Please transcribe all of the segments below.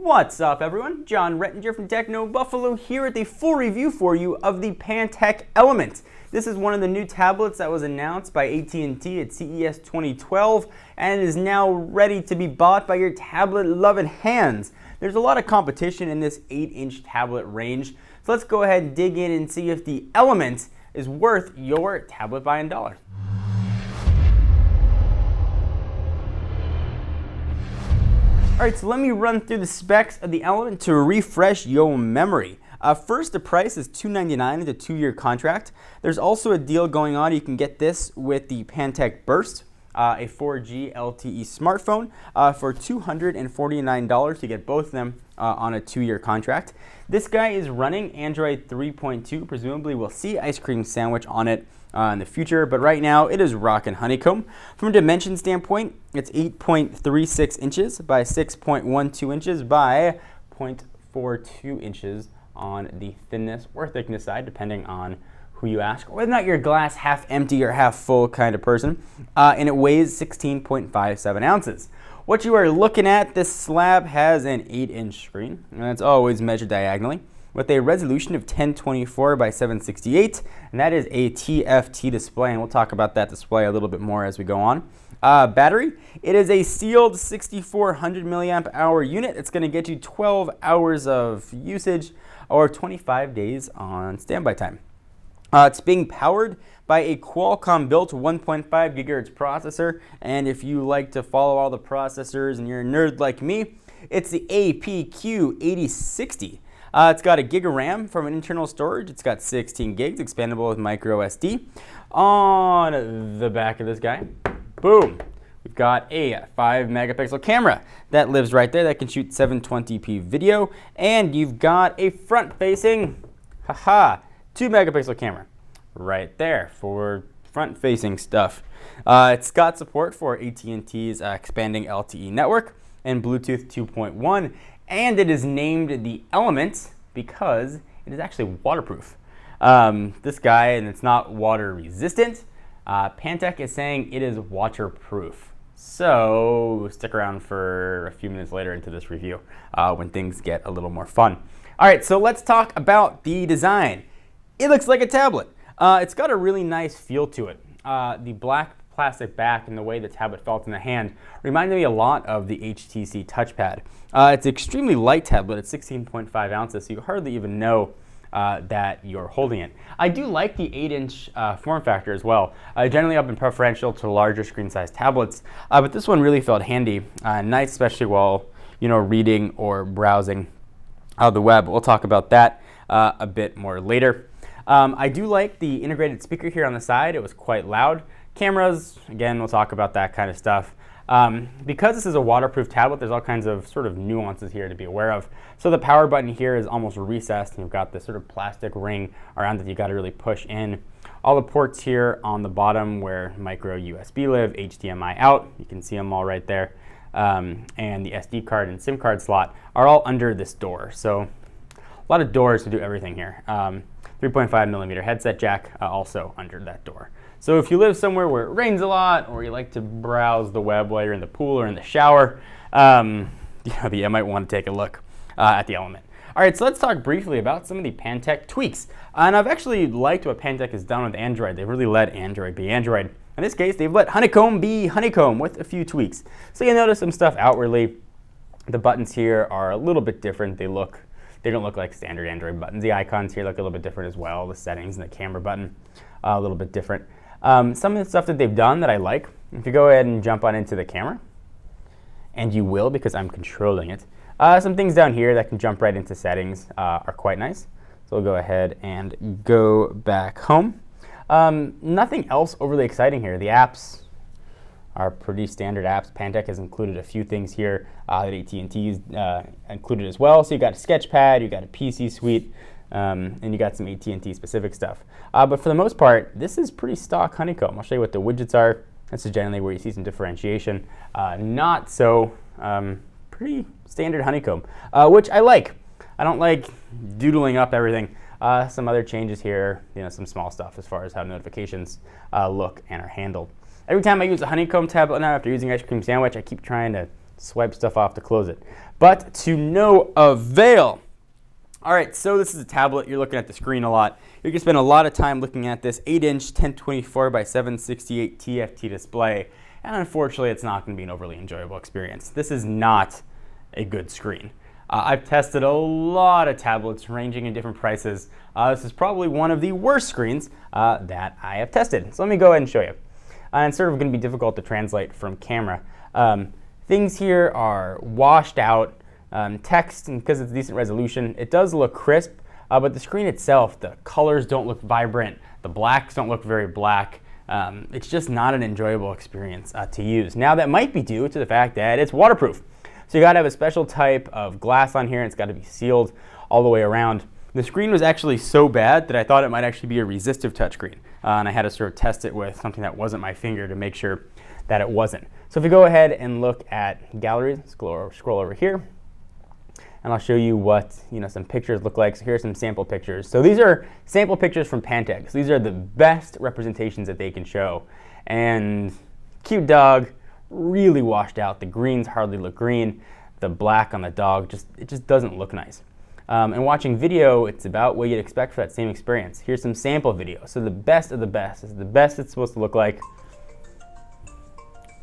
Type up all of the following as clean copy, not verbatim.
What's up, everyone? John Rettinger from Techno Buffalo here with a full review for you of the Pantech Element. This is one of the new tablets that was announced by AT&T at CES 2012 and is now ready to be bought by your tablet-loving hands. There's a lot of competition in this 8-inch tablet range, so let's go ahead and dig in and see if the Element is worth your tablet buying dollar. Alright, so let me run through the specs of the Element to refresh your memory. First, the price is $299 with a 2-year contract. There's also a deal going on. You can get this with the Pantech Burst, a 4G LTE smartphone for $249 to get both of them on a 2-year contract. This guy is running Android 3.2. Presumably we'll see Ice Cream Sandwich on it in the future, but right now it is rockin' honeycomb. From a dimension standpoint, it's 8.36 inches by 6.12 inches by 0.42 inches on the thinness or thickness side, depending on who you ask, whether or not you're a glass half empty or half full kind of person. And it weighs 16.57 ounces. What you are looking at, this slab has an 8-inch screen, and it's always measured diagonally, with a resolution of 1024 by 768, and that is a TFT display, and we'll talk about that display a little bit more as we go on. Battery, it is a sealed 6400 milliamp hour unit. It's going to get you 12 hours of usage or 25 days on standby time. It's being powered by a Qualcomm-built 1.5 gigahertz processor, and if you like to follow all the processors and you're a nerd like me, it's the APQ8060. It's got a gig of RAM from an internal storage. It's got 16 gigs, expandable with microSD. On the back of this guy, boom, we've got a 5 megapixel camera that lives right there that can shoot 720p video, and you've got a front-facing, 2 megapixel camera right there for front-facing stuff. It's got support for AT&T's expanding LTE network and Bluetooth 2.1. And it is named the Element because it is actually waterproof. This guy, and it's not water resistant. Pantech is saying it is waterproof. So stick around for a few minutes later into this review when things get a little more fun. All right, so let's talk about the design. It looks like a tablet. It's got a really nice feel to it. The black plastic back and the way the tablet felt in the hand reminded me a lot of the HTC touchpad. It's an extremely light tablet. It's 16.5 ounces, so you hardly even know that you're holding it. I do like the 8-inch form factor as well. Generally, I've been preferential to larger screen size tablets, but this one really felt handy, nice, especially while reading or browsing the web. We'll talk about that a bit more later. I do like the integrated speaker here on the side. It was quite loud. Cameras, again, we'll talk about that kind of stuff. Because this is a waterproof tablet, there's all kinds of sort of nuances here to be aware of. So the power button here is almost recessed, and you've got this sort of plastic ring around that you got to really push in. All the ports here on the bottom where micro USB live, HDMI out, you can see them all right there, and the SD card and SIM card slot are all under this door. So a lot of doors to do everything here. 3.5 millimeter headset jack also under that door. So if you live somewhere where it rains a lot, or you like to browse the web while you're in the pool or in the shower, you might want to take a look at the Element. All right, so let's talk briefly about some of the Pantech tweaks. And I've actually liked what Pantech has done with Android. They've really let Android be Android. In this case, they've let honeycomb be honeycomb with a few tweaks. So you notice some stuff outwardly. The buttons here are a little bit different. They don't look like standard Android buttons. The icons here look a little bit different as well. The settings and the camera button a little bit different. Some of the stuff that they've done that I like, if you go ahead and jump on into the camera, and you will because I'm controlling it, some things down here that can jump right into settings are quite nice. So we'll go ahead and go back home. Nothing else overly exciting here. The apps are pretty standard apps. Pantech has included a few things here that AT&T's included as well. So you got a Sketchpad, you got a PC suite, and you got some AT&T specific stuff. But for the most part, this is pretty stock honeycomb. I'll show you what the widgets are. This is generally where you see some differentiation. Not so pretty standard honeycomb, which I like. I don't like doodling up everything. Some other changes here, some small stuff as far as how notifications look and are handled. Every time I use a honeycomb tablet now after using Ice Cream Sandwich, I keep trying to swipe stuff off to close it. But to no avail. All right, so this is a tablet. You're looking at the screen a lot. You're gonna spend a lot of time looking at this 8-inch 1024 by 768 TFT display, and unfortunately, it's not gonna be an overly enjoyable experience. This is not a good screen. I've tested a lot of tablets ranging in different prices. This is probably one of the worst screens that I have tested. So let me go ahead and show you. And it's sort of gonna be difficult to translate from camera. Things here are washed out. Text, and because it's decent resolution, it does look crisp, but the screen itself, the colors don't look vibrant, the blacks don't look very black. It's just not an enjoyable experience to use. Now that might be due to the fact that it's waterproof. So you gotta have a special type of glass on here, and it's gotta be sealed all the way around. The screen was actually so bad that I thought it might actually be a resistive touchscreen, and I had to sort of test it with something that wasn't my finger to make sure that it wasn't. So if we go ahead and look at galleries, scroll over here, and I'll show you what some pictures look like. So here's some sample pictures. So these are sample pictures from Pantech. So these are the best representations that they can show. And cute dog, really washed out. The greens hardly look green. The black on the dog, it just doesn't look nice. And watching video, it's about what you'd expect for that same experience. Here's some sample video. So the best of the best. This is the best it's supposed to look like.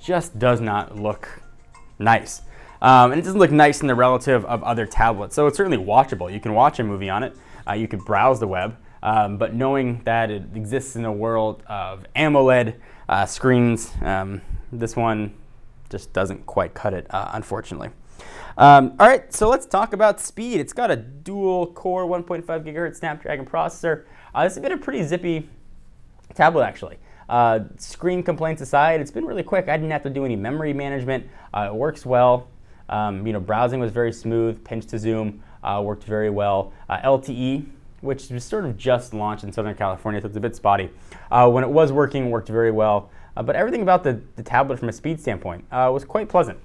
Just does not look nice. And it doesn't look nice in the relative of other tablets. So it's certainly watchable. You can watch a movie on it. You could browse the web. But knowing that it exists in a world of AMOLED screens, this one just doesn't quite cut it, unfortunately. All right, so let's talk about speed. It's got a dual-core 1.5 gigahertz Snapdragon processor. This has been a pretty zippy tablet, actually. Screen complaints aside, it's been really quick. I didn't have to do any memory management. It works well. Browsing was very smooth. Pinch to zoom worked very well. LTE, which was sort of just launched in Southern California, so it's a bit spotty. When it was working, worked very well. But everything about the tablet from a speed standpoint was quite pleasant.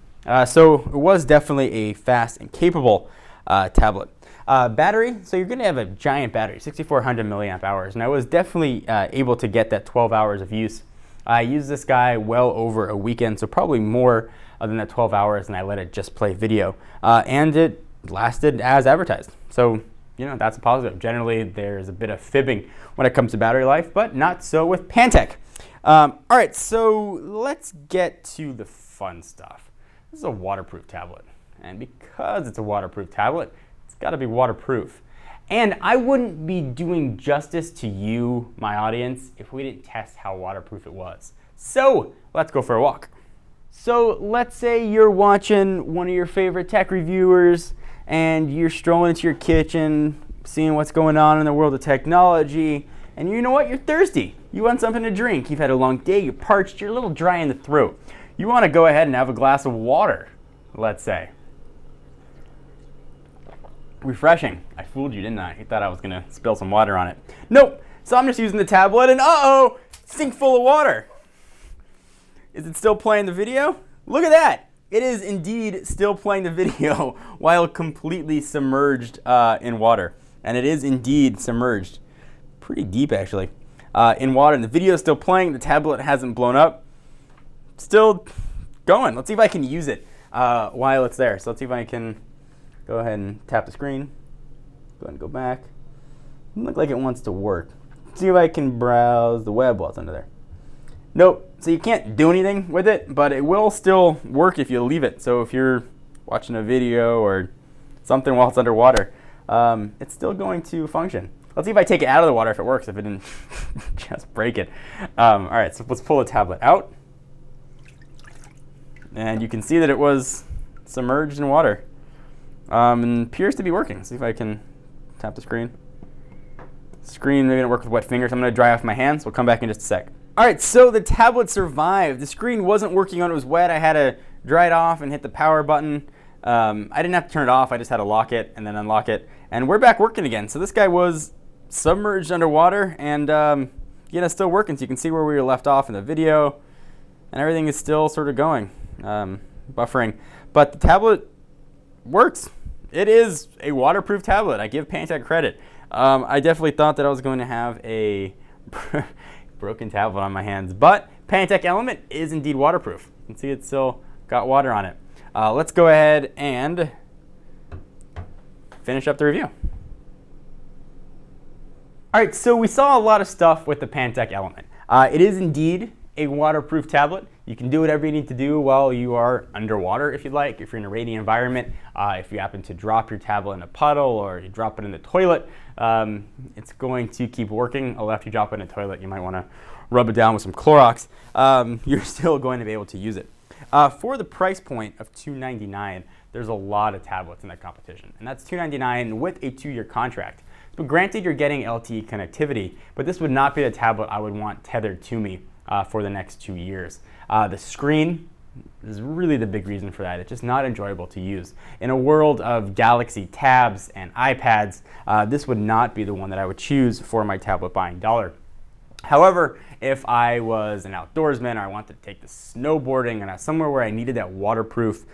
So it was definitely a fast and capable tablet. Battery, so you're going to have a giant battery, 6,400 milliamp hours, and I was definitely able to get that 12 hours of use. I used this guy well over a weekend, so probably more than that 12 hours, and I let it just play video. And it lasted as advertised. So, that's a positive. Generally, there's a bit of fibbing when it comes to battery life, but not so with Pantech. All right, so let's get to the fun stuff. This is a waterproof tablet, and because it's a waterproof tablet, it's got to be waterproof. And I wouldn't be doing justice to you, my audience, if we didn't test how waterproof it was. So let's go for a walk. So let's say you're watching one of your favorite tech reviewers and you're strolling into your kitchen, seeing what's going on in the world of technology, and you know what? You're thirsty. You want something to drink. You've had a long day, you're parched, you're a little dry in the throat. You want to go ahead and have a glass of water, let's say. Refreshing. I fooled you, didn't I? You thought I was going to spill some water on it. Nope. So I'm just using the tablet and uh-oh, sink full of water. Is it still playing the video? Look at that. It is indeed still playing the video while completely submerged in water. And it is indeed submerged. Pretty deep, actually, in water. And the video is still playing. The tablet hasn't blown up. Still going. Let's see if I can use it while it's there. So let's see if I can go ahead and tap the screen. Go ahead and go back. Doesn't look like it wants to work. Let's see if I can browse the web while it's under there. Nope. So you can't do anything with it, but it will still work if you leave it. So if you're watching a video or something while it's underwater, it's still going to function. Let's see if I take it out of the water if it works, if it didn't just break it. All right, so let's pull the tablet out. And you can see that it was submerged in water. And appears to be working. Let's see if I can tap the screen. Screen maybe didn't work with wet fingers. I'm going to dry off my hands. We'll come back in just a sec. All right, so the tablet survived. The screen wasn't working when it was wet. I had to dry it off and hit the power button. I didn't have to turn it off. I just had to lock it and then unlock it. And we're back working again. So this guy was submerged underwater and it's still working. So you can see where we were left off in the video. And everything is still sort of going, buffering. But the tablet works. It is a waterproof tablet. I give Pantech credit. I definitely thought that I was going to have a broken tablet on my hands, but Pantech Element is indeed waterproof. You can see it's still got water on it. let's go ahead and finish up the review. All right, so we saw a lot of stuff with the Pantech Element. It is indeed a waterproof tablet. You can do whatever you need to do while you are underwater if you'd like, if you're in a rainy environment, if you happen to drop your tablet in a puddle or you drop it in the toilet, it's going to keep working. Or after you drop it in a toilet, you might want to rub it down with some Clorox. You're still going to be able to use it. For the price point of $299, there's a lot of tablets in that competition, and that's $299 with a 2-year contract. But granted, you're getting LTE connectivity, but this would not be the tablet I would want tethered to me for the next 2 years. The screen is really the big reason for that. It's just not enjoyable to use. In a world of Galaxy tabs and iPads, this would not be the one that I would choose for my tablet buying dollar. However, if I was an outdoorsman or I wanted to take the snowboarding and somewhere where I needed that waterproof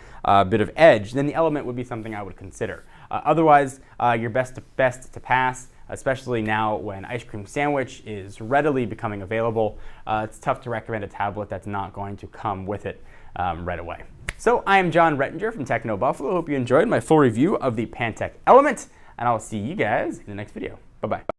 bit of edge, then the Element would be something I would consider. Otherwise, your best to pass, especially now when Ice Cream Sandwich is readily becoming available. It's tough to recommend a tablet that's not going to come with it right away. So I am John Rettinger from Techno Buffalo. Hope you enjoyed my full review of the Pantech Element, and I'll see you guys in the next video. Bye-bye.